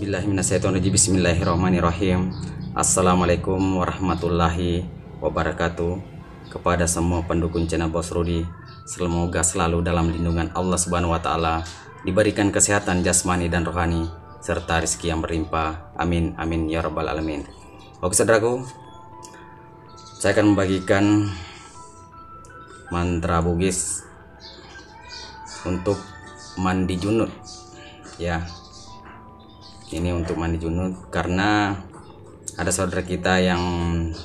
Auzubillahiminasyaitonirrajim. Bismillahirrahmanirrahim. Assalamualaikum warahmatullahi wabarakatuh. Kepada semua pendukung channel Bos Rudi, semoga selalu dalam lindungan Allah Subhanahu wa taala, diberikan kesehatan jasmani dan rohani serta rezeki yang berlimpah. Amin amin ya rabbal alamin. Oke saudaraku, saya akan membagikan mantra Bugis untuk mandi junub ya. Ini untuk mandi junub karena ada saudara kita yang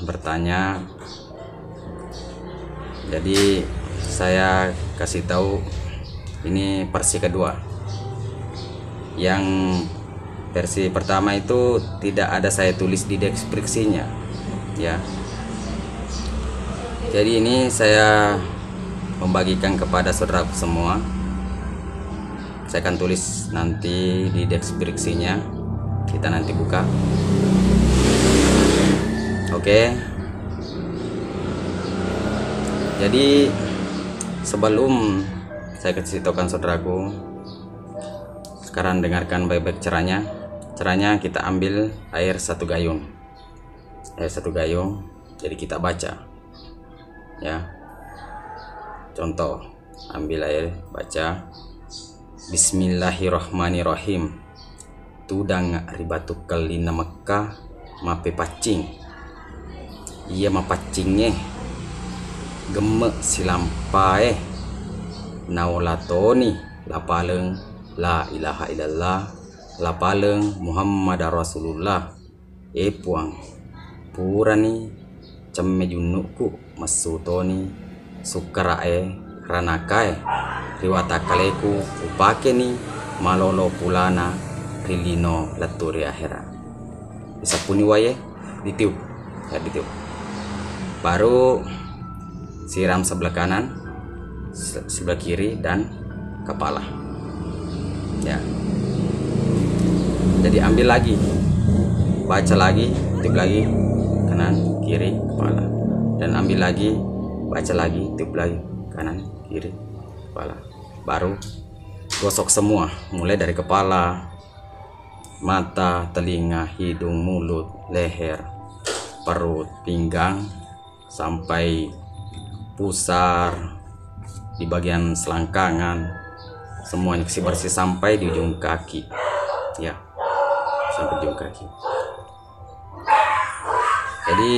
bertanya. Jadi saya kasih tahu ini versi kedua. Yang versi pertama itu tidak ada saya tulis di deskripsinya ya. Jadi ini saya membagikan kepada saudaraku semua. Saya akan tulis nanti di deskripsinya. Kita nanti buka. Oke. Jadi sebelum saya kasih tahukan saudaraku, sekarang dengarkan baik-baik caranya. Caranya kita ambil air 1 gayung. Air 1 gayung. Jadi kita baca. Ya. Contoh, ambil air, baca. Bismillahirrahmanirrahim. Tudang ribatu kalina Mekah mape pacing. Iya mapacingnya gemek silampae naulatoni lapaleng la ilaha illallah lapaleng Muhammad Rasulullah puang purani cemme junuku masutoni sukarae ranakae riwatakaleku upake ni malolo pulana rilino laturi akhira bisa puni waye ditiup ya, ditiup. Baru siram sebelah kanan, sebelah kiri dan kepala ya. Jadi ambil lagi, baca lagi, tiup lagi kanan kiri kepala, dan ambil lagi, baca lagi, tiup lagi kanan kiri kepala. Baru gosok semua mulai dari kepala, mata, telinga, hidung, mulut, leher, perut, pinggang, sampai pusar di bagian selangkangan, semuanya bersih sampai di ujung kaki ya, sampai di ujung kaki. Jadi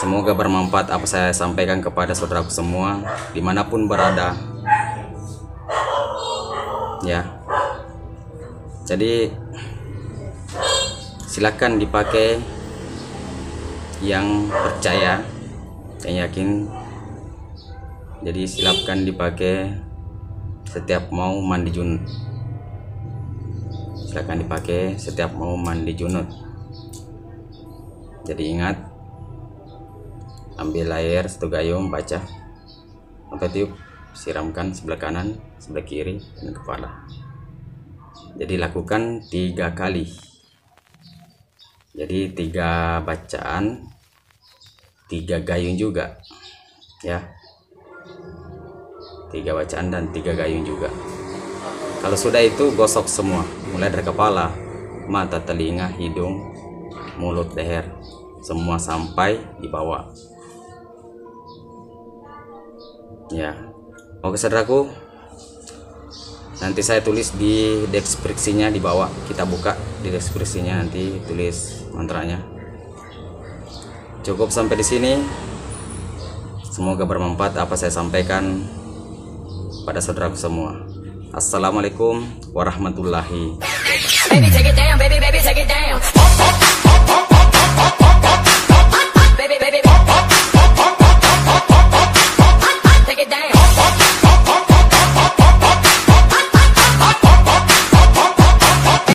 semoga bermanfaat apa saya sampaikan kepada saudaraku semua dimanapun berada ya. Jadi silakan dipakai yang percaya, yang yakin. Jadi silakan dipakai setiap mau mandi junub. Silakan dipakai setiap mau mandi junub. Jadi ingat, ambil air 1 gayung, baca sampai tiup, siramkan sebelah kanan, sebelah kiri, dan kepala. Jadi lakukan 3 kali. Jadi 3 bacaan, 3 gayung juga ya. 3 bacaan dan 3 gayung juga. Kalau sudah itu gosok semua mulai dari kepala, mata, telinga, hidung, mulut, leher, semua sampai di bawah ya. Oke saudaraku, nanti saya tulis di deskripsinya di bawah. Kita buka di deskripsinya, nanti tulis mantranya. Cukup sampai di sini. Semoga bermanfaat apa saya sampaikan pada saudaraku semua. Assalamualaikum warahmatullahi wabarakatuh.